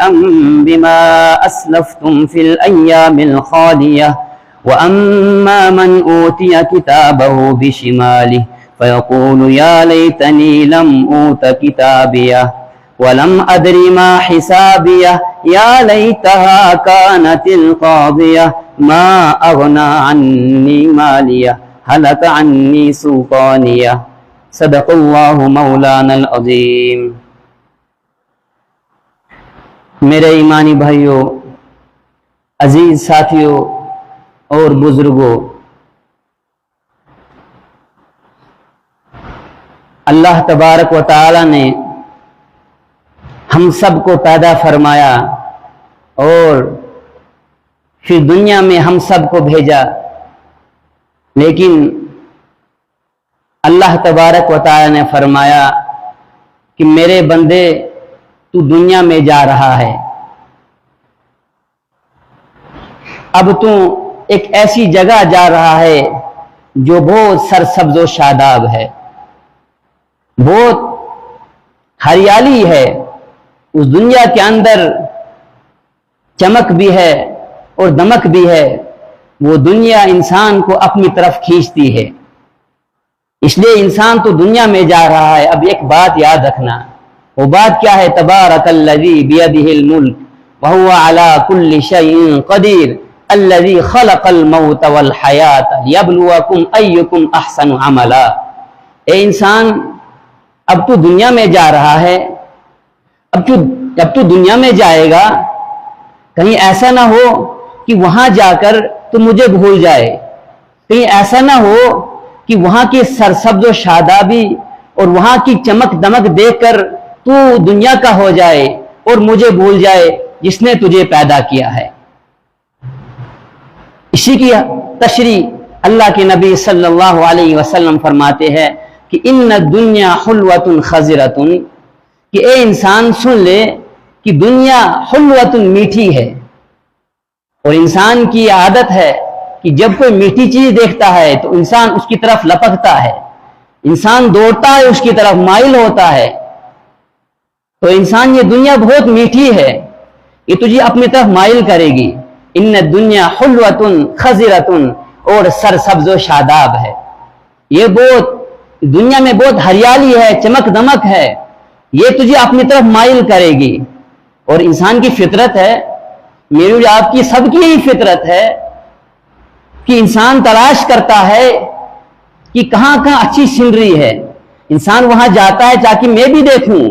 شيئا بما أسلفتم في الأيام الخالية وأما من أوتي كتابه بشماله فيقول يا ليتني لم أوت كتابيه ولم أدر ما حسابيه يا ليتها كانت القاضية ما أغنى عني ماليه هلك عني سلطانيه صدق اللہ مولانا العظیم۔ میرے ایمانی بھائیوں، عزیز ساتھیوں اور بزرگوں، اللہ تبارک و تعالی نے ہم سب کو پیدا فرمایا اور پھر دنیا میں ہم سب کو بھیجا، لیکن اللہ تبارک و تعالی نے فرمایا کہ میرے بندے تو دنیا میں جا رہا ہے، اب تو ایک ایسی جگہ جا رہا ہے جو بہت سرسبز و شاداب ہے، بہت ہریالی ہے، اس دنیا کے اندر چمک بھی ہے اور دمک بھی ہے، وہ دنیا انسان کو اپنی طرف کھینچتی ہے، اس لیے انسان تو دنیا میں جا رہا ہے۔ اب ایک بات یاد رکھنا، وہ بات کیا ہے؟ تبارک الذی بیدہ الملک وہو علی کل شیء قدیر الذی خلق الموت والحیات لیبلوکم ایکم احسن عملا۔ اے انسان، اب تو دنیا میں جا رہا ہے، اب تو دنیا میں جائے گا، کہیں ایسا نہ ہو کہ وہاں جا کر تو مجھے بھول جائے، کہیں ایسا نہ ہو کہ وہاں کی سرسبز و شادابی اور وہاں کی چمک دمک دیکھ کر تو دنیا کا ہو جائے اور مجھے بھول جائے جس نے تجھے پیدا کیا ہے۔ اسی کی تشریح اللہ کے نبی صلی اللہ علیہ وسلم فرماتے ہیں کہ ان الدنیا حلوۃ خضرۃ، کہ اے انسان سن لے کہ دنیا حلوۃ میٹھی ہے، اور انسان کی عادت ہے کہ جب کوئی میٹھی چیز دیکھتا ہے تو انسان اس کی طرف لپکتا ہے، انسان دوڑتا ہے اس کی طرف، مائل ہوتا ہے۔ تو انسان، یہ دنیا بہت میٹھی ہے، یہ تجھے اپنی طرف مائل کرے گی۔ ان الدنیا حلوۃ خضرۃ، اور سرسبز و شاداب ہے، یہ بہت دنیا میں بہت ہریالی ہے، چمک دمک ہے، یہ تجھے اپنی طرف مائل کرے گی۔ اور انسان کی فطرت ہے، میری اور آپ کی سب کی یہی فطرت ہے کہ انسان تلاش کرتا ہے کہ کہاں کہاں اچھی سینری ہے، انسان وہاں جاتا ہے تاکہ میں بھی دیکھوں،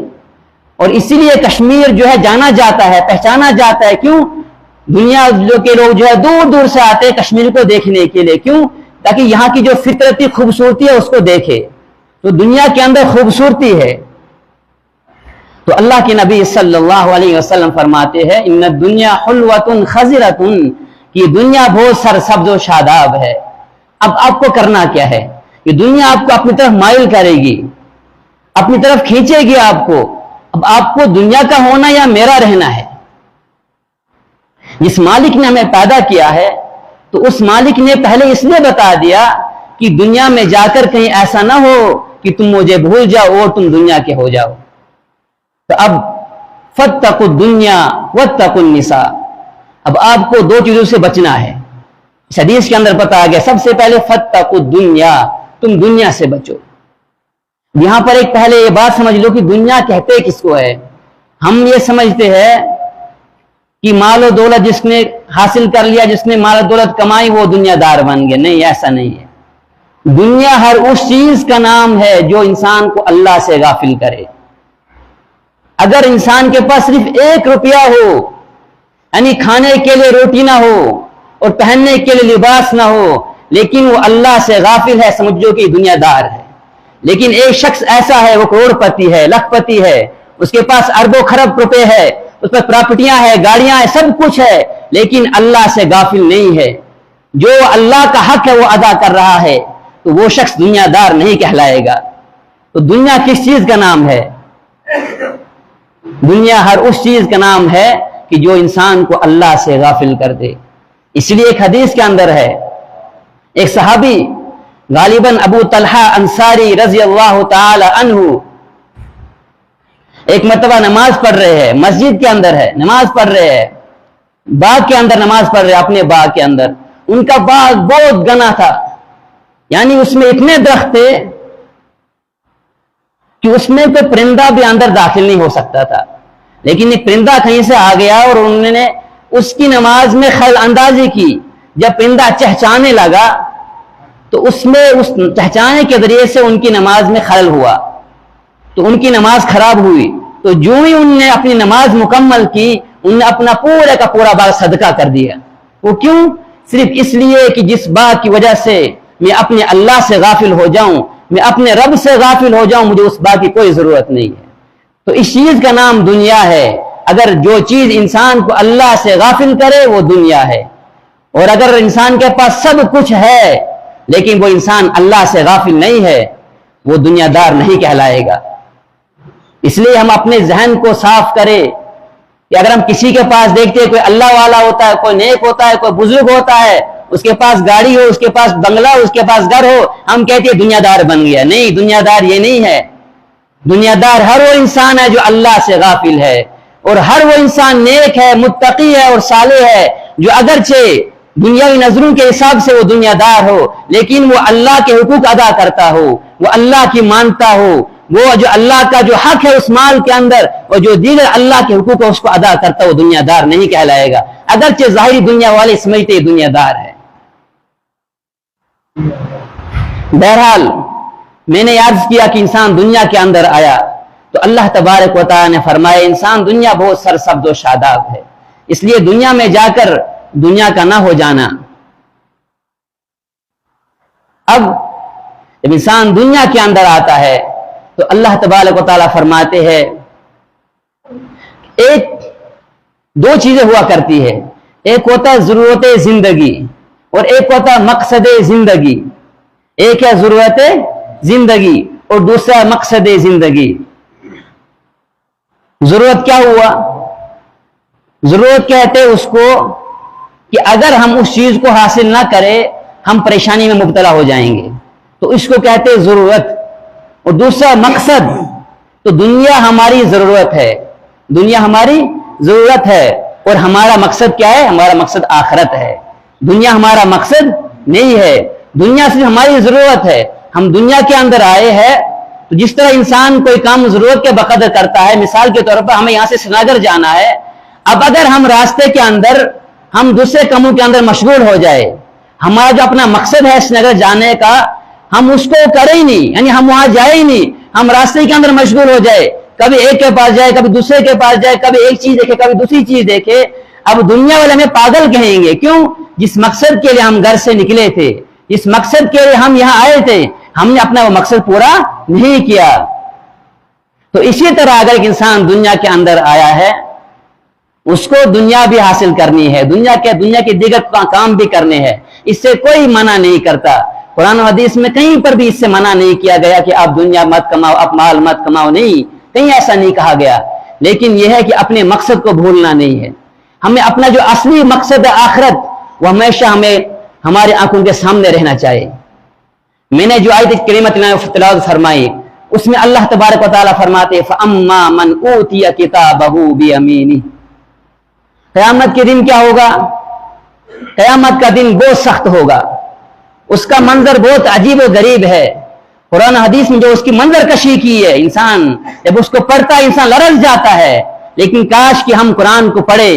اور اسی لیے کشمیر جو ہے جانا جاتا ہے، پہچانا جاتا ہے۔ کیوں؟ دنیا کے لوگ جو ہے دور دور سے آتے ہیں کشمیر کو دیکھنے کے لیے، کیوں؟ تاکہ یہاں کی جو فطرتی خوبصورتی ہے اس کو دیکھے، تو دنیا کے اندر خوبصورتی ہے۔ تو اللہ کے نبی صلی اللہ علیہ وسلم فرماتے ہیں ان الدنیا حلوۃ خضرۃ، کہ دنیا بہت سرسبز و شاداب ہے۔ اب آپ کو کرنا کیا ہے؟ یہ دنیا آپ کو اپنی طرف مائل کرے گی، اپنی طرف کھینچے گی آپ کو۔ اب آپ کو دنیا کا ہونا یا میرا رہنا ہے؟ جس مالک نے ہمیں پیدا کیا ہے تو اس مالک نے پہلے اس لیے بتا دیا کہ دنیا میں جا کر کہیں ایسا نہ ہو کہ تم مجھے بھول جاؤ اور تم دنیا کے ہو جاؤ۔ تو اب فاتقوا الدنیا واتقوا النساء، اب آپ کو دو چیزوں سے بچنا ہے۔ اس حدیث کے اندر بتایا گیا سب سے پہلے فاتقوا الدنیا، تم دنیا سے بچو۔ یہاں پر ایک پہلے یہ بات سمجھ لو کہ دنیا کہتے کس کو ہے؟ ہم یہ سمجھتے ہیں کہ مال و دولت جس نے حاصل کر لیا، جس نے مال و دولت کمائی، وہ دنیا دار بن گیا۔ نہیں، ایسا نہیں ہے۔ دنیا ہر اس چیز کا نام ہے جو انسان کو اللہ سے غافل کرے۔ اگر انسان کے پاس صرف 1 روپیہ ہو، یعنی کھانے کے لیے روٹی نہ ہو اور پہننے کے لیے لباس نہ ہو، لیکن وہ اللہ سے غافل ہے، سمجھو کہ دنیا دار ہے۔ لیکن ایک شخص ایسا ہے، وہ کروڑ پتی ہے، لاکھ پتی ہے، اس کے پاس اربوں خرب روپے ہے، اس پر پراپرٹیاں ہیں، گاڑیاں ہیں، سب کچھ ہے، لیکن اللہ سے غافل نہیں ہے، جو اللہ کا حق ہے وہ ادا کر رہا ہے، تو وہ شخص دنیا دار نہیں کہلائے گا۔ تو دنیا کس چیز کا نام ہے؟ دنیا ہر اس چیز کا نام ہے کہ جو انسان کو اللہ سے غافل کر دے۔ اس لیے ایک حدیث کے اندر ہے، ایک صحابی غالباً ابو طلحہ انصاری رضی اللہ تعالی عنہ، ایک مرتبہ نماز پڑھ رہے ہیں، مسجد کے اندر ہے، نماز پڑھ رہے ہیں، باغ کے اندر نماز پڑھ رہے ہیں، اپنے باغ کے اندر. ان کا باغ بہت گھنا تھا، یعنی اس میں اتنے درخت تھے کہ اس میں کوئی پرندہ بھی اندر داخل نہیں ہو سکتا تھا. لیکن ایک پرندہ کہیں سے آ گیا اور انہوں نے اس کی نماز میں خلل اندازی کی. جب پرندہ چہچانے لگا تو اس میں اس چہچانے کے ذریعے سے ان کی نماز میں خلل ہوا، تو ان کی نماز خراب ہوئی. تو جو ہی انہوں نے اپنی نماز مکمل کی، انہوں نے اپنا پورا کا پورا باغ صدقہ کر دیا. وہ کیوں؟ صرف اس لیے کہ جس باغ کی وجہ سے میں اپنے اللہ سے غافل ہو جاؤں، میں اپنے رب سے غافل ہو جاؤں، مجھے اس باغ کی کوئی ضرورت نہیں ہے. تو اس چیز کا نام دنیا ہے. اگر جو چیز انسان کو اللہ سے غافل کرے وہ دنیا ہے، اور اگر انسان کے پاس سب کچھ ہے لیکن وہ انسان اللہ سے غافل نہیں ہے، وہ دنیا دار نہیں کہلائے گا. اس لیے ہم اپنے ذہن کو صاف کریں کہ اگر ہم کسی کے پاس دیکھتے ہیں کوئی اللہ والا ہوتا ہے، کوئی نیک ہوتا ہے، کوئی بزرگ ہوتا ہے، اس کے پاس گاڑی ہو، اس کے پاس بنگلہ ہو، اس کے پاس گھر ہو، ہم کہتے ہیں دنیا دار بن گیا. نہیں، دنیا دار یہ نہیں ہے. دنیا دار ہر وہ انسان ہے جو اللہ سے غافل ہے، اور ہر وہ انسان نیک ہے، متقی ہے اور صالح ہے، جو اگرچہ دنیاوی نظروں کے حساب سے وہ دنیا دار ہو لیکن وہ اللہ کے حقوق ادا کرتا ہو، وہ اللہ کی مانتا ہو، وہ جو اللہ کا جو حق ہے اس مال کے اندر اور جو دیگر اللہ کے حقوق ہے اس کو ادا کرتا ہو، دنیا دار نہیں کہلائے گا، اگرچہ ظاہری دنیا والے سمجھتے دنیا دار ہے. بہرحال میں نے یاد کیا کہ انسان دنیا کے اندر آیا تو اللہ تبارک و تعالی نے فرمایا انسان دنیا بہت سرسبز و شاداب ہے، اس لیے دنیا میں جا کر دنیا کا نہ ہو جانا. اب جب انسان دنیا کے اندر آتا ہے تو اللہ تبارک و تعالی فرماتے ہیں ایک دو چیزیں ہوا کرتی ہے، ایک ہوتا ہے ضرورت زندگی اور ایک ہوتا ہے مقصد زندگی. ایک ہے ضرورت زندگی اور دوسرا مقصد زندگی. ضرورت کیا ہوا؟ ضرورت کہتے ہیں اس کو کہ اگر ہم اس چیز کو حاصل نہ کریں ہم پریشانی میں مبتلا ہو جائیں گے، تو اس کو کہتے ہیں ضرورت. اور دوسرا مقصد، تو دنیا ہماری ضرورت ہے، دنیا ہماری ضرورت ہے اور ہمارا مقصد کیا ہے؟ ہمارا مقصد آخرت ہے. دنیا ہمارا مقصد نہیں ہے، دنیا صرف ہماری ضرورت ہے. ہم دنیا کے اندر آئے ہیں تو جس طرح انسان کوئی کام ضرورت کے بقدر کرتا ہے، مثال کے طور پر ہمیں یہاں سے سری نگر جانا ہے، اب اگر ہم راستے کے اندر ہم دوسرے کاموں کے اندر مشغول ہو جائے، ہمارا جو اپنا مقصد ہے سری نگر جانے کا ہم اس کو کریں ہی نہیں، یعنی ہم وہاں جائیں ہی نہیں، ہم راستے کے اندر مشغول ہو جائے، کبھی ایک کے پاس جائے، کبھی دوسرے کے پاس جائے، کبھی ایک چیز دیکھے کبھی دوسری چیز دیکھے. اب دنیا والے ہمیں پاگل کہیں گے. کیوں؟ جس مقصد کے لیے ہم گھر سے نکلے تھے، جس مقصد کے لیے ہم یہاں آئے تھے، ہم نے اپنا وہ مقصد پورا نہیں کیا. تو اسی طرح اگر ایک انسان دنیا کے اندر آیا ہے اس کو دنیا بھی حاصل کرنی ہے، دنیا کے دیگر کام بھی کرنے ہیں، اس سے کوئی منع نہیں کرتا. قرآن و حدیث میں کہیں پر بھی اس سے منع نہیں کیا گیا کہ آپ دنیا مت کماؤ، آپ مال مت کماؤ، نہیں، کہیں ایسا نہیں کہا گیا. لیکن یہ ہے کہ اپنے مقصد کو بھولنا نہیں ہے. ہمیں اپنا جو اصلی مقصد ہے آخرت وہ ہمیشہ ہمیں ہمارے آنکھوں کے سامنے رہنا چاہیے. میں نے جو آیت کریمہ تلاوت فرمائی اس میں اللہ تبارک و تعالیٰ فرماتے فَأَمَّا مَنْ أُوتِيَ كِتَابَهُ بِيَمِينِهِ. قیامت کے دن کیا ہوگا؟ قیامت کا دن بہت سخت ہوگا، اس کا منظر بہت عجیب و غریب ہے. قرآن حدیث میں جو اس کی منظر کشی کی ہے، انسان جب اس کو پڑھتا ہے انسان لرز جاتا ہے. لیکن کاش کہ ہم قرآن کو پڑھے،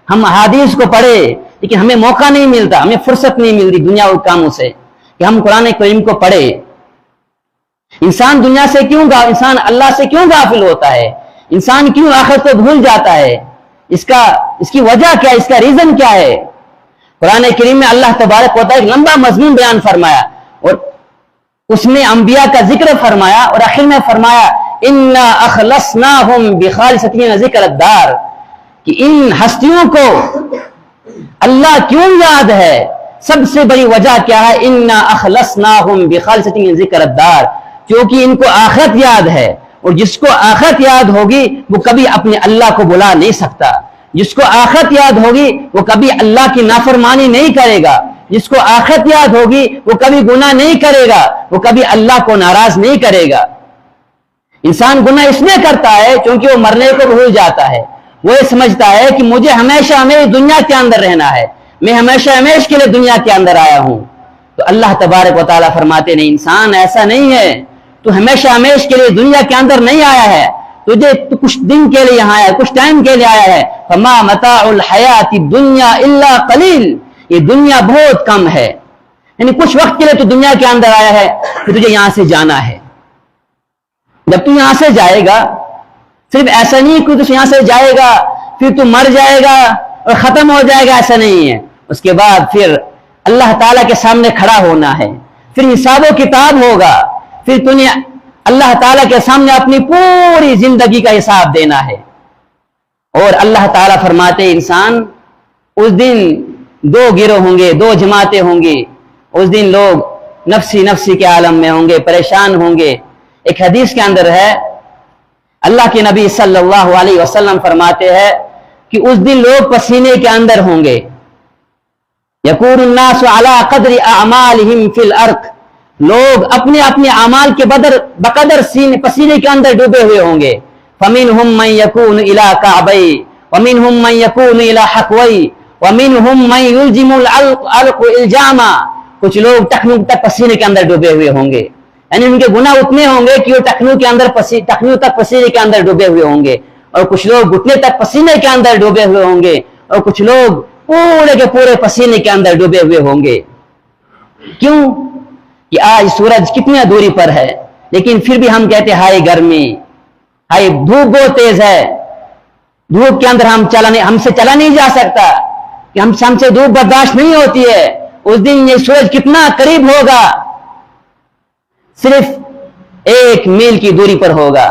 ہم حدیث کو پڑھے، لیکن ہمیں موقع نہیں ملتا، ہمیں فرصت نہیں ملتی دنیا اور کاموں سے کہ ہم قرآن کریم کو پڑھے. انسان دنیا سے کیوں انسان اللہ سے کیوں غافل ہوتا ہے؟ انسان کیوں آخرت کو بھول جاتا ہے؟ اس کی وجہ کیا ہے؟ اس کا ریزن کیا ہے؟ قرآن کریم میں اللہ تبارک و تعالیٰ ایک لمبا مضمون بیان فرمایا اور اس میں انبیاء کا ذکر فرمایا اور آخر میں فرمایا اِنَّا أَخْلَصْنَاهُمْ بِخَالِصَةٍ ذِكْرَ الدَّارِ، کہ ان ہستیوں کو اللہ کیوں یاد ہے؟ سب سے بڑی وجہ کیا ہے؟ اِنَّا أَخْلَصْنَاهُمْ بِخَالِصَةٍ ذِكْرَ الدَّارِ، کیونکہ ان کو آخرت یاد ہے، اور جس کو آخرت یاد ہوگی وہ کبھی اپنے اللہ کو بلا نہیں سکتا. جس کو آخرت یاد ہوگی وہ کبھی اللہ کی نافرمانی نہیں کرے گا، جس کو آخرت یاد ہوگی وہ کبھی گناہ نہیں کرے گا، وہ کبھی اللہ کو ناراض نہیں کرے گا. انسان گناہ اس لیے کرتا ہے کیونکہ وہ مرنے کو بھول جاتا ہے. وہ یہ سمجھتا ہے کہ مجھے ہمیشہ دنیا کے اندر رہنا ہے, میں ہمیشہ کے لیے دنیا کے اندر آیا ہوں. تو اللہ تبارک و تعالیٰ فرماتے نہیں, انسان ایسا نہیں ہے, تو ہمیشہ کے لیے دنیا کے اندر نہیں آیا ہے, تجھے تو کچھ دن کے لیے یہاں آیا, کچھ ٹائم کے لیے آیا ہے. فما متاع الحیات الدنیا الا قلیل, یہ دنیا بہت کم ہے, یعنی کچھ وقت کے لیے تو دنیا کے اندر آیا ہے, پھر تجھے یہاں سے جانا ہے. جب تو یہاں سے جائے گا, صرف ایسا نہیں کہ تو یہاں سے جائے گا پھر تو مر جائے گا اور ختم ہو جائے گا, ایسا نہیں ہے. اس کے بعد پھر اللہ تعالیٰ کے سامنے کھڑا ہونا ہے, پھر حساب و کتاب ہوگا, پھر تو نے اللہ تعالیٰ کے سامنے اپنی پوری زندگی کا حساب دینا ہے. اور اللہ تعالیٰ فرماتے انسان اس دن دو گروہ ہوں گے, دو جماعتیں ہوں گی. اس دن لوگ نفسی نفسی کے عالم میں ہوں گے, پریشان ہوں گے. ایک حدیث کے اندر ہے, اللہ کے نبی صلی اللہ علیہ وسلم فرماتے ہیں کہ اس دن لوگ پسینے کے اندر ہوں گے. یکون الناس علی قدر اعمالہم فی الارض, لوگ اپنے اپنے اعمال کے بقدر پسینے کے اندر ڈوبے ہوئے ہوں گے. فمنہم من یکون الی کعبی ومنہم من یکون الی حقوی ومنہم من یلجم العلق الجاما, کچھ لوگ ٹخنوں تک پسینے کے اندر ڈوبے ہوئے ہوں گے, یعنی ان کے گناہ اتنے ہوں گے کہ وہ ٹخنوں تک پسینے کے اندر ڈوبے ہوئے ہوں گے. اور کچھ لوگ گھٹنے تک پسینے کے اندر ڈوبے ہوئے ہوں گے, اور کچھ لوگ پورے کے پورے پسینے کے اندر ڈوبے ہوئے ہوں گے. کیوں کہ آج سورج کتنی دوری پر ہے, لیکن پھر بھی ہم کہتے ہائے گرمی, ہائے دھوپ بہت تیز ہے, دھوپ کے اندر ہم سے چلا نہیں جا سکتا, کہ ہم سے دھوپ برداشت نہیں ہوتی ہے. اس دن یہ سورج کتنا قریب ہوگا, صرف 1 میل کی دوری پر ہوگا,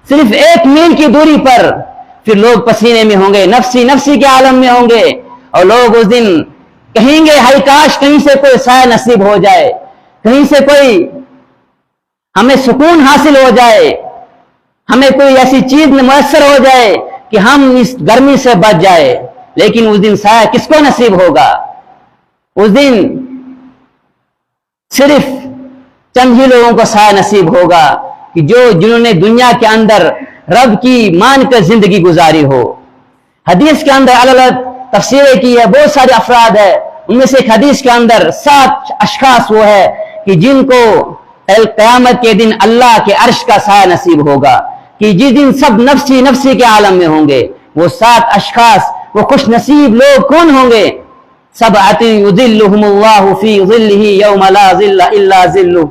صرف 1 میل کی دوری پر. پھر لوگ پسینے میں ہوں گے, نفسی نفسی کے عالم میں ہوں گے, اور لوگ اس دن کہیں گے ہائی کاش کہیں سے کوئی سایہ نصیب ہو جائے, کہیں سے کوئی ہمیں سکون حاصل ہو جائے, ہمیں کوئی ایسی چیز میسر ہو جائے کہ ہم اس گرمی سے بچ جائے. لیکن اس دن سایہ کس کو نصیب ہوگا؟ اس دن صرف چند ہی لوگوں کو سایہ نصیب ہوگا, کہ جنہوں نے دنیا کے اندر رب کی مان کر زندگی گزاری ہو. حدیث کے اندر الگ الگ تفسیریں کی ہے, بہت سارے افراد ہے, ان میں سے ایک حدیث کے اندر 7 اشخاص وہ ہے کہ جن کو قیامت کے دن اللہ کے عرش کا سایہ نصیب ہوگا, کہ جس دن سب نفسی نفسی کے عالم میں ہوں گے. وہ 7 اشخاص, وہ خوش نصیب لوگ کون ہوں گے؟ سبعۃ یظلھم اللہ فی ظلہ یوم لا ظل الا ظلہ.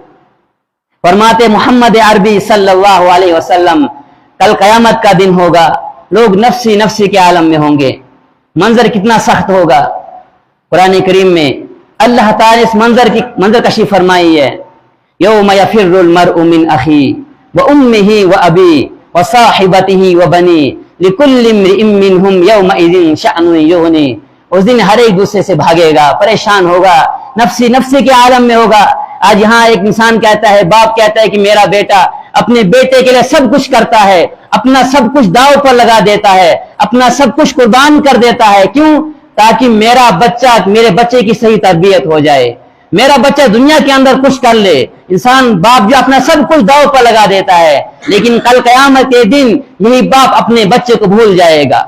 فرماتے محمد عربی صلی اللہ علیہ وسلم, کل قیامت کا دن ہوگا, لوگ نفسی نفسی کے عالم میں ہوں گے. منظر کتنا سخت ہوگا. قرآن کریم میں اللہ تعالی اس منظر کشی فرمائی ہے, یوم یفر المرء من اخی وامہ وابی وصاحبتہ وبنی لکل امرئ منہم یومئذ شأن یغنی. اس دن ہر ایک دوسرے سے بھاگے گا, پریشان ہوگا, نفسی نفسی کے عالم میں ہوگا. آج یہاں ایک انسان کہتا ہے, باپ کہتا ہے کہ میرا بیٹا اپنے بیٹے کے لیے سب کچھ کرتا ہے, اپنا سب کچھ داؤ پر لگا دیتا ہے, اپنا سب کچھ قربان کر دیتا ہے. کیوں؟ تاکہ میرے بچے کی صحیح تربیت ہو جائے, میرا بچہ دنیا کے اندر کچھ کر لے. انسان باپ جو اپنا سب کچھ داؤ پر لگا دیتا ہے, لیکن کل قیامت کے دن یہی باپ اپنے بچے کو بھول جائے گا.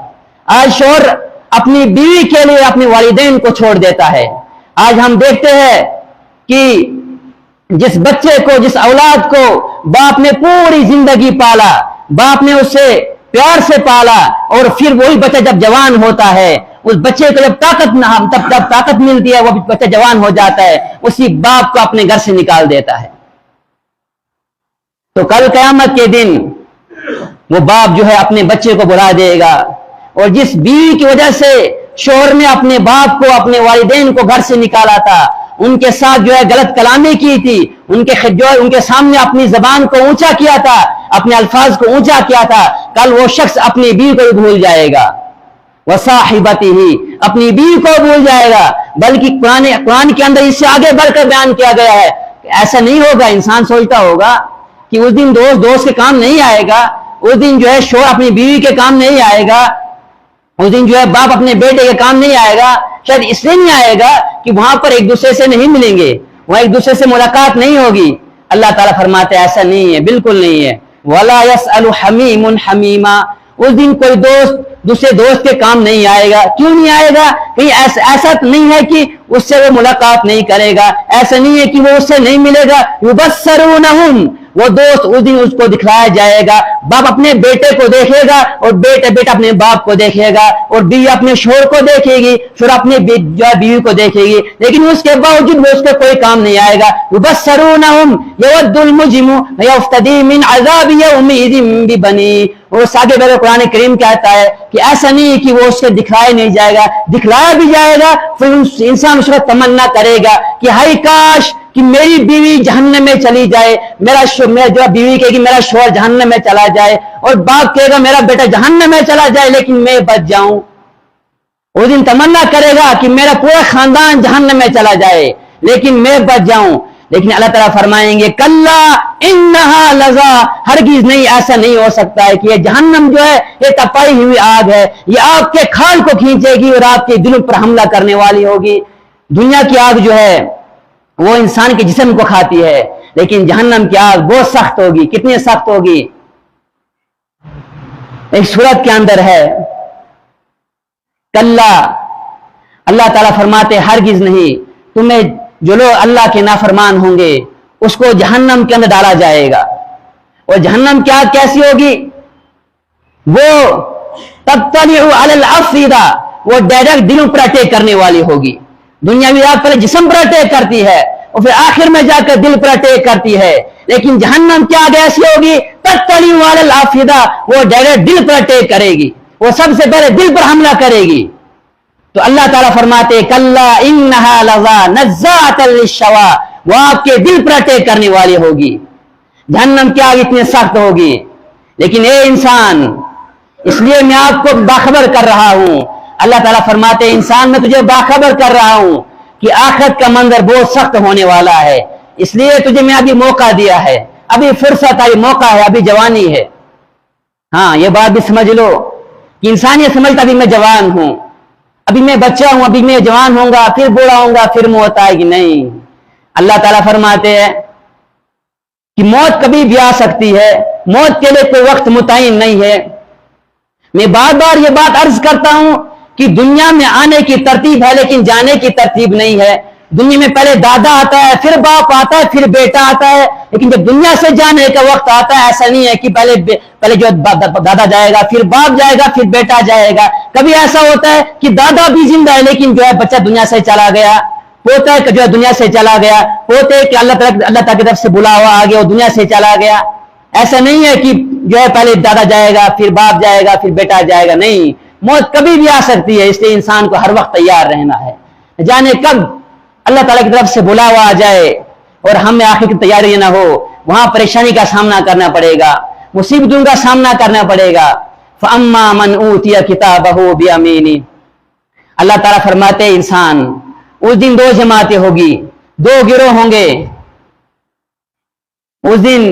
آج شوہر اپنی بیوی کے لیے اپنے والدین کو چھوڑ دیتا ہے. آج ہم دیکھتے ہیں کہ جس بچے کو, جس اولاد کو باپ نے پوری زندگی پالا, باپ نے اسے پیار سے پالا, اور پھر وہی بچہ جب جوان ہوتا ہے, اس بچے کو جب طاقت ملتی ہے, وہ بچہ جوان ہو جاتا ہے, اسی باپ کو اپنے گھر سے نکال دیتا ہے. تو کل قیامت کے دن وہ باپ جو ہے اپنے بچے کو بلا دے گا, اور جس بیوی کی وجہ سے شوہر نے اپنے باپ کو, اپنے والدین کو گھر سے نکالا تھا, ان کے ساتھ جو ہے غلط کلامی کی تھی, ان کے سامنے اپنی زبان کو اونچا کیا تھا, اپنے الفاظ کو اونچا کیا تھا, کل وہ شخص اپنی بیوی کو بھول جائے گا. وصاحبتہ, اپنی بیوی کو بھول جائے گا. بلکہ قرآن کے اندر اس سے آگے بڑھ کر بیان کیا گیا ہے کہ ایسا نہیں ہوگا. انسان سوچتا ہوگا کہ اس دن دوست کے کام نہیں آئے گا, اس دن جو ہے شوہر اپنی بیوی کے کام نہیں آئے گا, اس دن جو ہے باپ اپنے بیٹے کے کام نہیں آئے گا. شاید اس لیے نہیں آئے گا کہ وہاں پر ایک دوسرے سے نہیں ملیں گے, وہاں ایک دوسرے سے ملاقات نہیں ہوگی. اللہ تعالیٰ فرماتے ایسا نہیں ہے, بالکل نہیں ہے. ولا يسأل حمیم حمیما، اس دن کوئی دوست دوسرے دوست کے کام نہیں آئے گا. کیوں نہیں آئے گا؟ کہیں ایسا نہیں ہے کہ اس سے وہ ملاقات نہیں کرے گا، ایسا نہیں ہے کہ وہ اس سے نہیں ملے گا. یبصرونہم، وہ دوست اس دن اس کو دکھلایا جائے گا. باپ اپنے بیٹے کو دیکھے گا اور بیٹا اپنے باپ کو دیکھے گا، اور بیوی اپنے شوہر کو دیکھے گی، شوہر اپنے بیوی کو دیکھے گی، لیکن اس کے باوجود وہ اس کا کوئی کام نہیں آئے گا. یبصرونہم یود المجرم یفتدی من عذاب یومئذ ببنیہ. وہ آگے بڑے قرآن کریم کہتا ہے کہ ایسا نہیں کہ وہ اس کے دکھلایا نہیں جائے گا، دکھلایا بھی جائے گا. پھر انسان اس وقت تمنا کرے گا کہ ہائی کاش کہ میری بیوی جہنم میں چلی جائے، میرا جو بیوی کہے گی میرا شوہر جہنم میں چلا جائے، اور باپ کہے گا میرا بیٹا جہنم میں چلا جائے لیکن میں بچ جاؤں. اس دن تمنا کرے گا کہ میرا پورا خاندان جہنم میں چلا جائے لیکن میں بچ جاؤں. لیکن اللہ تعالیٰ فرمائیں گے کلا انہا لظا، ہرگز نہیں، ایسا نہیں ہو سکتا ہے کہ یہ جہنم جو ہے یہ تپائی ہوئی آگ ہے، یہ آپ کے کھال کو کھینچے گی اور آپ کے دلوں پر حملہ کرنے والی ہوگی. دنیا کی آگ جو ہے وہ انسان کے جسم کو کھاتی ہے، لیکن جہنم کی آگ بہت سخت ہوگی. کتنی سخت ہوگی؟ ایک سورت کے اندر ہے کلا، اللہ تعالیٰ فرماتے ہرگز نہیں، تمہیں جو لوگ اللہ کے نافرمان ہوں گے اس کو جہنم کے اندر ڈالا جائے گا. اور جہنم کی آگ کیسی ہوگی؟ وہ تطلع علی الافئدہ، وہ ڈائریکٹ دلوں پر اٹیک کرنے والی ہوگی. دنیاوی آگ پہلے جسم پر اٹیک کرتی ہے اور پھر آخر میں جا کر دل پر اٹیک کرتی ہے، لیکن جہنم کی آگ ایسی ہوگی تطلع علی الافئدہ، وہ ڈائریکٹ دل پر اٹیک کرے گی، وہ سب سے پہلے دل پر حملہ کرے گی. تو اللہ تعالیٰ فرماتے کلا انہا لظا نزاعۃ للشوا، وہ آپ کے دل پر اٹیک کرنے والی ہوگی. جہنم کی آگ اتنی سخت ہوگی. لیکن اے انسان، اس لیے میں آپ کو باخبر کر رہا ہوں، اللہ تعالیٰ فرماتے انسان میں تجھے باخبر کر رہا ہوں کہ آخرت کا منظر بہت سخت ہونے والا ہے. اس لیے تجھے میں ابھی موقع دیا ہے، ابھی فرصت ہے، موقع ہے، ابھی جوانی ہے. ہاں یہ بات بھی سمجھ لو کہ انسان یہ سمجھتا ابھی میں جوان ہوں، ابھی میں بچہ ہوں، ابھی میں جوان ہوں گا، پھر بوڑھا ہوں گا، پھر موت آئے گی. نہیں، اللہ تعالیٰ فرماتے ہیں کہ موت کبھی بھی آ سکتی ہے، موت کے لیے کوئی وقت متعین نہیں ہے. میں بار بار یہ بات عرض کرتا ہوں کہ دنیا میں آنے کی ترتیب ہے لیکن جانے کی ترتیب نہیں ہے. دنیا میں پہلے دادا آتا ہے، پھر باپ آتا ہے، پھر بیٹا آتا ہے، لیکن جب دنیا سے جانے کا وقت آتا ہے ایسا نہیں ہے کہ پہلے جو دادا جائے گا، پھر باپ جائے گا، پھر بیٹا جائے گا. کبھی ایسا ہوتا ہے کہ دادا بھی زندہ ہے لیکن جو ہے بچہ دنیا سے چلا گیا، ہوتا ہے کہ جو ہے دنیا سے چلا گیا، ہوتا ہے کہ اللہ تعالیٰ کی طرف سے بلاوا آ گیا اور دنیا سے چلا گیا. ایسا نہیں ہے کہ جو ہے پہلے دادا جائے گا، پھر باپ جائے گا، پھر بیٹا جائے گا. نہیں، موت کبھی بھی آ سکتی ہے. اس لیے انسان کو ہر وقت تیار رہنا ہے. جانے کب اللہ تعالیٰ کی طرف سے بلاوا آ جائے اور ہمیں آخر کی تیاری نہ ہو، وہاں پریشانی کا سامنا کرنا پڑے گا، مصیبتوں کا سامنا کرنا پڑے گا. فَأَمَّا مَنْ أُوتِيَ كِتَابَهُ بِيَمِينِهِ، اللہ تعالیٰ فرماتے انسان اس دن دو جماعتیں ہوگی، دو گروہ ہوں گے. اس دن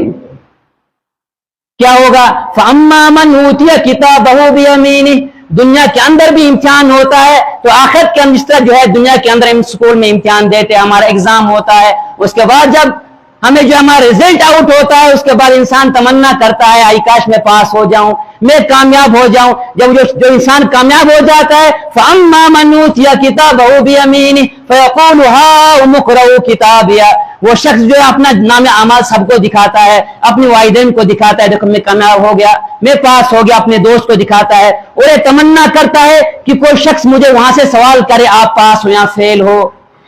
کیا ہوگا؟ فَأَمَّا مَنْ أُوتِيَ كِتَابَهُ بِيَمِينِهِ، دنیا کے اندر بھی امتحان ہوتا ہے تو آخرت کے اندر جس طرح جو ہے دنیا کے اندر ہم اسکول میں امتحان دیتے ہیں، ہمارا ایگزام ہوتا ہے، اس کے بعد جب ہمیں جو ہمارا رزلٹ آؤٹ ہوتا ہے اس کے بعد انسان تمنا کرتا ہے آئی کاش میں پاس ہو جاؤں، میں کامیاب ہو جاؤں. جب جو انسان کامیاب ہو جاتا ہے فَأَمَّا مَنْ أُوتِيَ كِتَابَهُ بِيَمِينِهِ فَيَقُولُ هَاؤُمُ اقْرَءُوا كِتَابِيَهْ، وہ شخص جو اپنا نام اعمال سب کو دکھاتا ہے، اپنے والدین کو دکھاتا ہے، دیکھو میں کامیاب ہو گیا، میں پاس ہو گیا، اپنے دوست کو دکھاتا ہے اور یہ تمنا کرتا ہے کہ کوئی شخص مجھے وہاں سے سوال کرے آپ پاس ہو یا فیل ہو،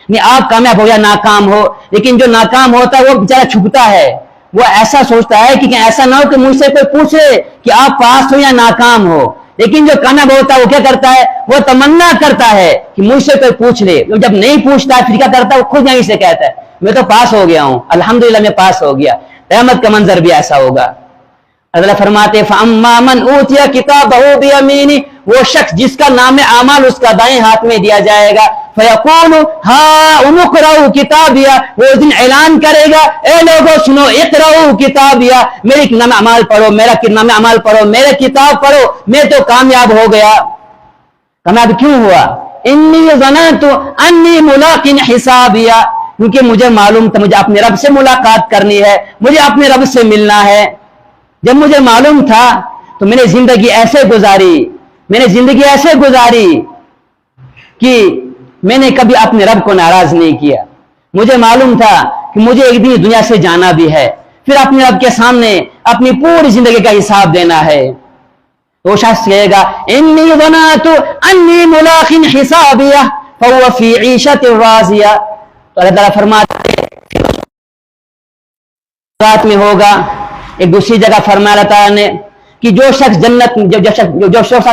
نہیں آپ کامیاب ہو یا ناکام ہو. لیکن جو ناکام ہوتا ہے وہ بیچارہ چھپتا ہے، وہ ایسا سوچتا ہے کہ ایسا نہ ہو کہ مجھ سے کوئی پوچھے کہ آپ پاس ہو یا ناکام ہو. لیکن جو کامیاب ہوتا ہے وہ کیا کرتا ہے؟ وہ تمنا کرتا ہے کہ مجھ سے کوئی پوچھ لے. جب نہیں پوچھتا ہے پھر کیا کرتا ہے؟ وہ خود یہیں سے کہتا ہے میں تو پاس ہو گیا ہوں، الحمدللہ میں پاس ہو گیا. قیامت کا منظر بھی ایسا ہوگا. اللہ فرماتے فَأَمَّا مَنْ أُوتِيَ كِتَابَهُ بِيَمِينِهِ، وہ شخص جس کا نام اعمال اس کا دائیں ہاتھ میں دیا جائے گا، فَيَقُولُ هَاؤُمُ اقْرَءُوا كِتَابِيَهْ، وہ دن اعلان کرے گا اے لوگوں سنو، اقرؤوا کتابیہ، میرے نام اعمال پڑھو، میرا نام اعمال پڑھو، میرے کتاب پڑھو، میں تو کامیاب ہو گیا. کامیاب کیوں ہوا؟ انی ظننت انی ملاق حسابیہ، کیونکہ مجھے معلوم تھا مجھے اپنے رب سے ملاقات کرنی ہے، مجھے اپنے رب سے ملنا ہے. جب مجھے معلوم تھا تو میں نے زندگی ایسے گزاری کہ میں نے کبھی اپنے رب کو ناراض نہیں کیا. مجھے معلوم تھا کہ مجھے ایک دن دنیا سے جانا بھی ہے, پھر اپنے رب کے سامنے اپنی پوری زندگی کا حساب دینا ہے. وہ شخص کہے گا انی ظننت انی ملاق حسابیہ فہو فی عیشۃ راضیہ. تو اللہ تعالیٰ فرماتے ہیں رات میں ہوگا. ایک دوسری جگہ فرمایا اللہ تعالیٰ نے کہ جو شخص جنت جو شخص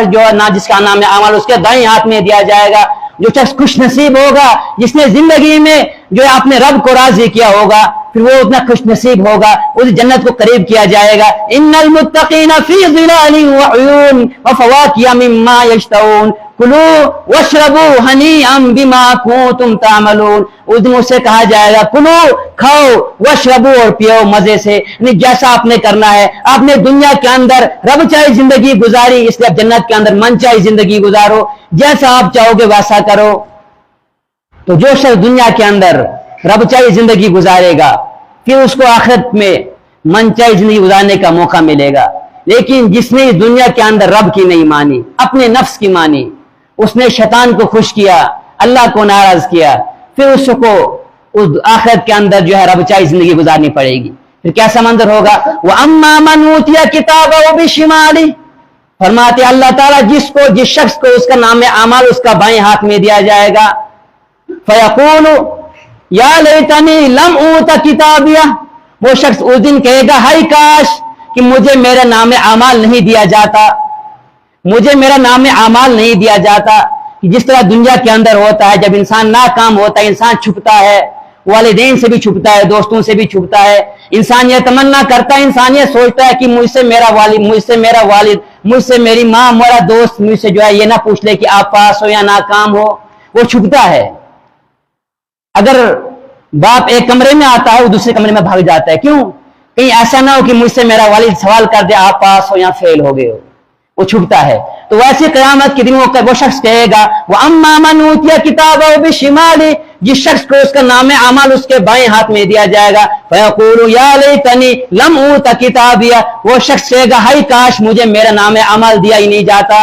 جس کا نام اعمال اس کے دائیں ہاتھ میں دیا جائے گا, جو شخص خوش نصیب ہوگا جس نے زندگی میں جو اپنے رب کو راضی کیا ہوگا, پھر وہ اتنا خوش نصیب ہوگا, اس جنت کو قریب کیا جائے گا. ان المتقین فی ظلال وعیون وفواکہ مما یشتہون کلوا واشربوا ہنیئا بما کنتم تعملون. اس دن اسے کہا جائے گا کلو, کھاؤ, واشربوا اور پیو مزے سے, یعنی جیسا آپ نے کرنا ہے. آپ نے دنیا کے اندر رب چاہے زندگی گزاری, اس لیے آپ جنت کے اندر من چاہے زندگی گزارو, جیسا آپ چاہو گے ویسا کرو. تو جو شخص دنیا کے اندر رب چاہے زندگی گزارے گا, پھر اس کو آخرت میں من چاہے زندگی گزارنے کا موقع ملے گا. لیکن جس نے دنیا کے اندر رب کی نہیں مانی, اپنے نفس کی مانی, اس نے شیطان کو خوش کیا, اللہ کو ناراض کیا, پھر اس کو اس آخرت کے اندر جو ہے رب چاہے زندگی گزارنی پڑے گی. پھر کیسا منظر ہوگا؟ وَأَمَّا مَنْ أُوتِيَ كِتَابَهُ بِشِمَالِهِ. فرماتے اللہ تعالیٰ جس شخص کو اس کا نام اعمال اس کا بائیں ہاتھ میں دیا جائے گا, فَيَقُولُ يَا لَيْتَنِي لَمْ أُوتَ كِتَابِيَهْ. وہ شخص اس دن کہے گا ہائے کاش کہ مجھے میرا نام اعمال نہیں دیا جاتا, مجھے میرا نام اعمال نہیں دیا جاتا. جس طرح دنیا کے اندر ہوتا ہے, جب انسان ناکام ہوتا ہے انسان چھپتا ہے, والدین سے بھی چھپتا ہے, دوستوں سے بھی چھپتا ہے. انسان یہ تمنا کرتا ہے, انسان یہ سوچتا ہے کہ مجھ سے میرا والد, مجھ سے میری ماں, میرا دوست مجھ سے جو ہے یہ نہ پوچھ لے کہ آپ پاس ہو یا ناکام ہو. وہ چھپتا ہے. اگر باپ ایک کمرے میں آتا ہے وہ دوسرے کمرے میں بھاگ جاتا ہے. کیوں؟ کہیں ایسا نہ ہو کہ مجھ سے میرا والد سوال کر دے آپ پاس ہو یا فیل ہو گئے ہو. وہ چھپتا ہے. تو ویسے قیامت کے دن وہ شخص کہے گا وَأَمَّا مَنْ أُوتِيَ كِتَابَهُ بِشِمَالِهِ. جس شخص کو اس کا نام اعمال اس کے بائیں ہاتھ میں دیا جائے گا, فَيَقُولُ يَا لَيْتَنِي لَمْ أُوتَ كِتَابِيَهْ. وہ شخص کہے گا ہائے کاش مجھے میرا نام اعمال دیا ہی نہیں جاتا.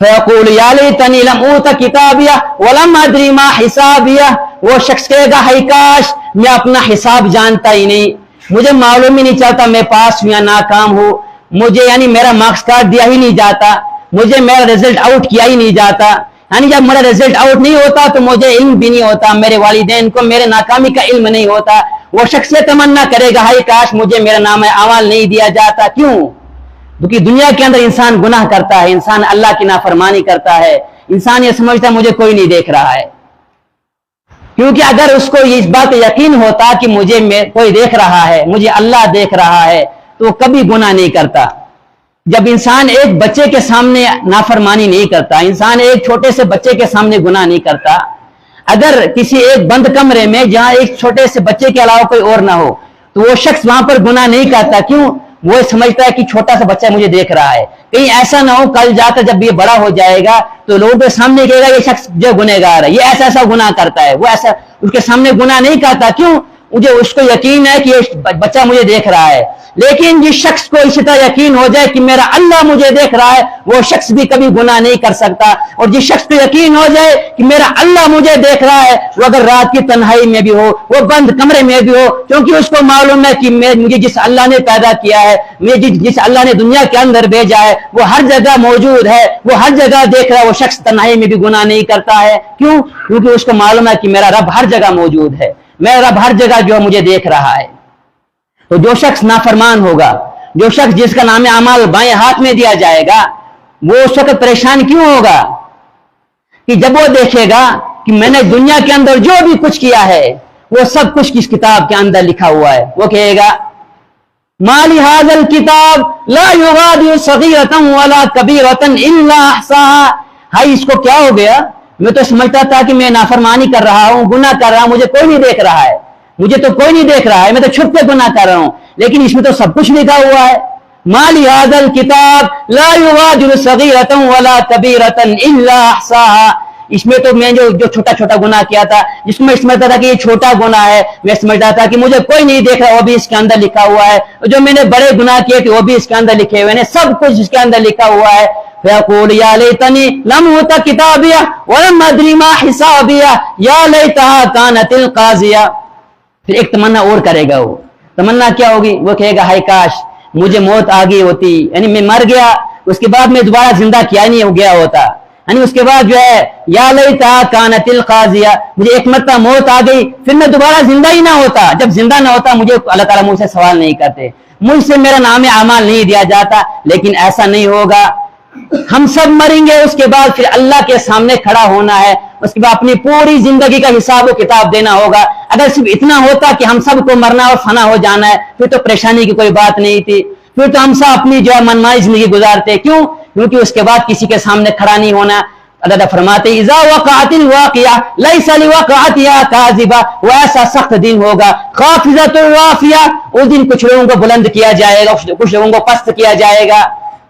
فَيَقُولُ يَا لَيْتَنِي لَمْ أُوتَ كِتَابِيَهْ وَلَمْ أَدْرِ مَا حِسَابِيَهْ. وہ شخص کہے گا ہائے کاش میں اپنا حساب جانتا ہی نہیں, مجھے معلوم ہی نہیں چلتا میں پاس ہوں یا ناکام ہوں, مجھے یعنی میرا مارکس کارڈ دیا ہی نہیں جاتا, مجھے میرا رزلٹ آؤٹ کیا ہی نہیں جاتا. یعنی جب میرا رزلٹ آؤٹ نہیں ہوتا تو مجھے علم بھی نہیں ہوتا, میرے والدین کو میرے ناکامی کا علم نہیں ہوتا. وہ شخص یہ تمنا کرے گا ہائے کاش مجھے میرا نام اعمال نہیں دیا جاتا. کیوں؟ کیونکہ دنیا کے اندر انسان گناہ کرتا ہے, انسان اللہ کی نافرمانی کرتا ہے, انسان یہ سمجھتا ہے مجھے کوئی نہیں دیکھ رہا ہے. کیونکہ اگر اس کو اس بات یقین ہوتا کہ مجھے کوئی دیکھ رہا ہے, مجھے اللہ دیکھ رہا ہے, تو وہ کبھی گناہ نہیں کرتا. جب انسان ایک بچے کے سامنے نافرمانی نہیں کرتا, انسان ایک چھوٹے سے بچے کے سامنے گناہ نہیں کرتا, اگر کسی ایک بند کمرے میں جہاں ایک چھوٹے سے بچے کے علاوہ کوئی اور نہ ہو تو وہ شخص وہاں پر گناہ نہیں کرتا. کیوں؟ وہ سمجھتا ہے کہ چھوٹا سا بچہ مجھے دیکھ رہا ہے, کہیں ایسا نہ ہو کل جا کر جب یہ بڑا ہو جائے گا تو لوگوں کے سامنے کہے گا یہ شخص جو گنہگار ہے, یہ ایسا گناہ کرتا ہے. وہ ایسا اس کے سامنے گناہ نہیں کرتا. کیوں؟ مجھے اس کو یقین ہے کہ یہ بچہ مجھے دیکھ رہا ہے. لیکن جس شخص کو اسی طرح یقین ہو جائے کہ میرا اللہ مجھے دیکھ رہا ہے, وہ شخص بھی کبھی گناہ نہیں کر سکتا. اور جس شخص کو یقین ہو جائے کہ میرا اللہ مجھے دیکھ رہا ہے, وہ اگر رات کی تنہائی میں بھی ہو, وہ بند کمرے میں بھی ہو, کیونکہ اس کو معلوم ہے کہ مجھے جس اللہ نے پیدا کیا ہے, مجھے جس اللہ نے دنیا کے اندر بھیجا ہے, وہ ہر جگہ موجود ہے, وہ ہر جگہ دیکھ رہا ہے. وہ شخص تنہائی میں بھی گناہ نہیں کرتا ہے. کیوں؟ کیونکہ اس کو معلوم ہے کہ میرا رب ہر جگہ موجود ہے, میرا رب ہر جگہ جو ہے مجھے دیکھ رہا ہے. تو جو شخص نافرمان ہوگا, جو شخص جس کا نام اعمال بائیں ہاتھ میں دیا جائے گا, وہ اس وقت پریشان کیوں ہوگا کہ جب وہ دیکھے گا کہ میں نے دنیا کے اندر جو بھی کچھ کیا ہے وہ سب کچھ کس کتاب کے اندر لکھا ہوا ہے. وہ کہے گا ما لهذا الكتاب لا يغادر صغيرة ولا كبيرة الا احصاها. ہائی اس کو کیا ہو گیا, میں تو سمجھتا تھا کہ میں نافرمانی کر رہا ہوں, گناہ کر رہا ہوں, مجھے کوئی نہیں دیکھ رہا ہے, مجھے تو کوئی نہیں دیکھ رہا ہے, میں تو چھپ کے گناہ کر رہا ہوں, لیکن اس میں تو سب کچھ لکھا ہوا ہے. ما لهذا الكتاب لا يغادر صغيرة ولا كبيرة الا احصاها. اس میں تو میں جو چھوٹا چھوٹا گناہ کیا تھا، جس کو میں سمجھتا تھا کہ یہ چھوٹا گناہ ہے، میں سمجھتا تھا کہ مجھے کوئی نہیں دیکھ رہا، وہ بھی اس کے اندر لکھا ہوا ہے، جو میں نے بڑے گناہ کیے تھے وہ بھی اس کے اندر لکھے ہوئے ہیں، سب کچھ اس کے اندر لکھا ہوا ہے۔ فَيَقُولُ يَا لَيْتَنِي لَمْ أُوتَ كِتَابِيَهْ وَلَمْ أَدْرِ مَا حِسَابِيَهْ يَا لَيْتَهَا كَانَتِ الْقَاضِيَةَ۔ پھر ایک تمنا اور کرے گا، وہ تمنا کیا ہوگی؟ وہ کہے گا ہائے کاش مجھے موت آ گئی ہوتی، یعنی میں مر گیا، اس کے بعد میں دوبارہ زندہ کیا نہیں ہو گیا ہوتا، یعنی اس کے بعد جو ہے یا لیتہا کانت القاضیہ، مجھے ایک مرتبہ موت آ گئی پھر میں دوبارہ زندہ ہی نہ ہوتا، جب زندہ نہ ہوتا مجھے اللہ تعالیٰ مجھ سے سوال نہیں کرتے، مجھ سے میرا نام اعمال نہیں دیا جاتا، لیکن ایسا نہیں ہوگا، ہم سب مریں گے، اس کے بعد پھر اللہ کے سامنے کھڑا ہونا ہے، اس کے بعد اپنی پوری زندگی کا حساب و کتاب دینا ہوگا۔ اگر صرف اتنا ہوتا کہ ہم سب کو مرنا اور فنا ہو جانا ہے پھر تو پریشانی کی کوئی بات نہیں تھی، پھر تو ہم سب اپنی جو ہے منمانی زندگی گزارتے، کیوں؟ کیونکہ اس کے بعد کسی کے سامنے کھڑا نہیں ہونا۔ اللہ فرماتے اذا وقعت الواقعہ لیس لوقعتها کاذبہ، وہ ایسا سخت دن ہوگا، خافضۃ رافعہ، اس دن کچھ لوگوں کو بلند کیا جائے گا، کچھ لوگوں کو پست کیا جائے گا۔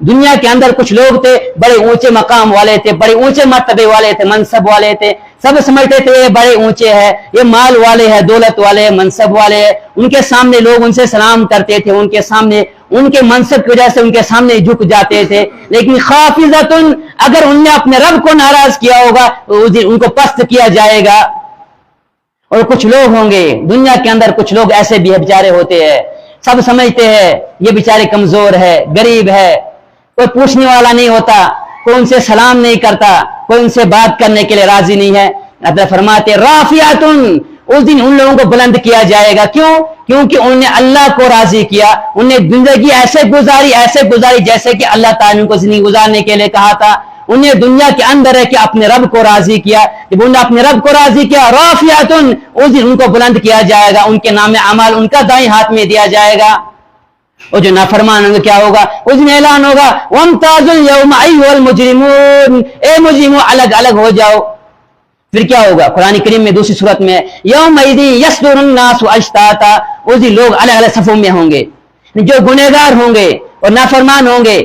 دنیا کے اندر کچھ لوگ تھے بڑے اونچے مقام والے تھے، بڑے اونچے مرتبے والے تھے، منصب والے تھے، سب سمجھتے تھے یہ بڑے اونچے ہیں، یہ مال والے ہیں، دولت والے ہیں، منصب والے ہیں، ان کے سامنے لوگ ان سے سلام کرتے تھے، ان کے سامنے ان کے منصب کی وجہ سے ان کے سامنے جھک جاتے تھے، لیکن خافضۃ، اگر ان نے اپنے رب کو ناراض کیا ہوگا اس دن ان کو پست کیا جائے گا۔ اور کچھ لوگ ہوں گے دنیا کے اندر، کچھ لوگ ایسے بھی بیچارے ہوتے ہیں، سب سمجھتے ہیں یہ بیچارے کمزور ہے، غریب ہے، کوئی پوچھنے والا نہیں ہوتا، کوئی ان سے سلام نہیں کرتا، کوئی ان سے بات کرنے کے لیے راضی نہیں ہے۔ اللہ فرماتے رافعۃ، اس دن ان لوگوں کو بلند کیا جائے گا، کیوں؟ کیونکہ انہوں نے اللہ کو راضی کیا، انہوں نے زندگی ایسے گزاری جیسے کہ اللہ تعالیٰ کو زندگی گزارنے کے لیے کہا تھا، انہیں دنیا کے اندر ہے کہ اپنے رب کو راضی کیا، جب انہوں نے اپنے رب کو راضی کیا رافعۃ، اس دن ان کو بلند کیا جائے گا، ان کے نام اعمال ان کا دائیں ہاتھ میں دیا جائے گا۔ اور جو نافرمان ہوں گے کیا ہوگا؟ اس دن اعلان ہوگا وَامْتَازُوا الْيَوْمَ أَيُّهَا الْمُجْرِمُونَ، اے مجرموں الگ الگ ہو جاؤ۔ پھر کیا ہوگا؟ قرآن کریم میں دوسری صورت میں یومئذ یصدر الناس اشتاتا، اس دن لوگ الگ الگ صفوں میں ہوں گے، جو گنہگار ہوں گے اور نافرمان ہوں گے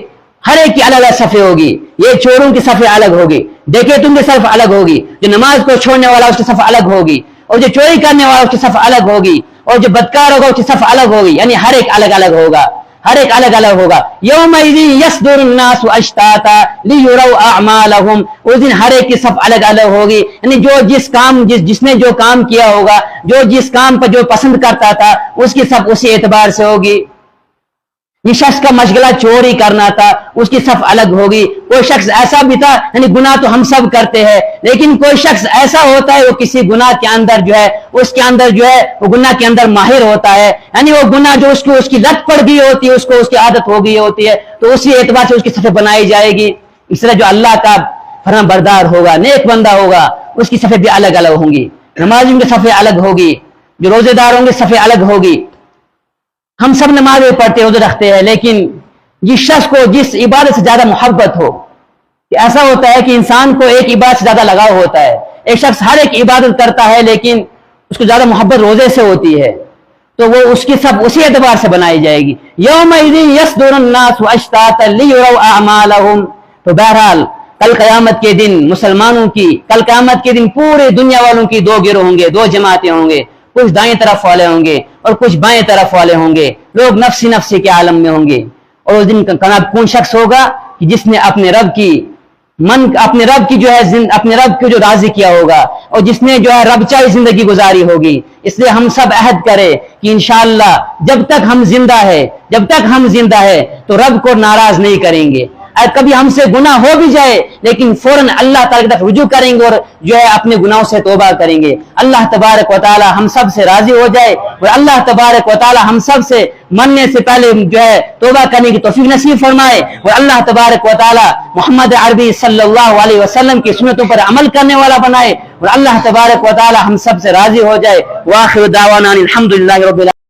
ہر ایک کی الگ الگ صفیں ہوگی، یہ چوروں کی صفیں الگ ہوگی، ڈکیتوں کی صف الگ ہوگی، جو نماز کو چھوڑنے والا اس کی صف الگ ہوگی، اور جو چوری کرنے والا اس کی صف الگ ہوگی، اور جو بدکار ہوگا اس کی صف الگ ہوگی، یعنی ہر ایک الگ الگ ہوگا، ہر ایک الگ الگ ہوگا۔ یومئذ یصدر الناس اشتاتا لیروا اعمالهم، اس دن ہر ایک کی صف الگ الگ ہوگی، یعنی جو جس نے جو کام کیا ہوگا، جو جس کام پر جو پسند کرتا تھا اس کی صف اسی اعتبار سے ہوگی۔ یہ شخص کا مشغلہ چوری کرنا تھا، اس کی صف الگ ہوگی۔ کوئی شخص ایسا بھی تھا، یعنی گناہ تو ہم سب کرتے ہیں، لیکن کوئی شخص ایسا ہوتا ہے وہ کسی گناہ کے اندر جو ہے اس کے اندر جو ہے وہ گناہ کے اندر ماہر ہوتا ہے، یعنی وہ گناہ جو اس کی لت پڑ گئی ہوتی ہے، اس کی عادت ہو گئی ہوتی ہے، تو اسی اعتبار سے اس کی صفیں بنائی جائے گی۔ اس طرح جو اللہ کا فرمان بردار ہوگا، نیک بندہ ہوگا، اس کی صفیں بھی الگ الگ ہوں گی، نمازیوں کی صفیں الگ ہوگی، جو روزے دار ہوں گے صفیں الگ ہوگی۔ ہم سب نمازیں پڑھتے روزے رکھتے ہیں، لیکن جس شخص کو جس عبادت سے زیادہ محبت ہو، کہ ایسا ہوتا ہے کہ انسان کو ایک عبادت سے زیادہ لگاؤ ہوتا ہے، ایک شخص ہر ایک عبادت کرتا ہے لیکن اس کو زیادہ محبت روزے سے ہوتی ہے، تو وہ اس کی سب اسی اعتبار سے بنائی جائے گی۔ یومئذ یصدر الناس اشتاتا لیروا اعمالهم، تو بہرحال کل قیامت کے دن مسلمانوں کی، کل قیامت کے دن پورے دنیا والوں کی دو گروہ ہوں گے، دو جماعتیں ہوں گے، کچھ دائیں طرف والے ہوں گے اور کچھ بائیں طرف والے ہوں گے، لوگ نفسی نفسی کے عالم میں ہوں گے۔ اور اس دن کون شخص ہوگا کہ جس نے اپنے رب کی اپنے رب کو جو راضی کیا ہوگا، اور جس نے جو ہے رب چاہی زندگی گزاری ہوگی۔ اس لیے ہم سب عہد کریں کہ انشاءاللہ جب تک ہم زندہ ہے تو رب کو ناراض نہیں کریں گے، اگر کبھی ہم سے گناہ ہو بھی جائے لیکن فوراً اللہ تعالیٰ کی طرف رجوع کریں گے اور جو ہے اپنے گناہوں سے توبہ کریں گے۔ اللہ تبارک و تعالیٰ ہم سب سے راضی ہو جائے، اور اللہ تبارک و تعالیٰ ہم سب سے مرنے سے پہلے جو ہے توبہ کرنے کی توفیق نصیب فرمائے، اور اللہ تبارک و تعالیٰ محمد عربی صلی اللہ علیہ وسلم کی سنتوں پر عمل کرنے والا بنائے، اور اللہ تبارک و تعالیٰ ہم سب سے راضی ہو جائے۔ وآخر دعوانا الحمدللہ رب العالمین۔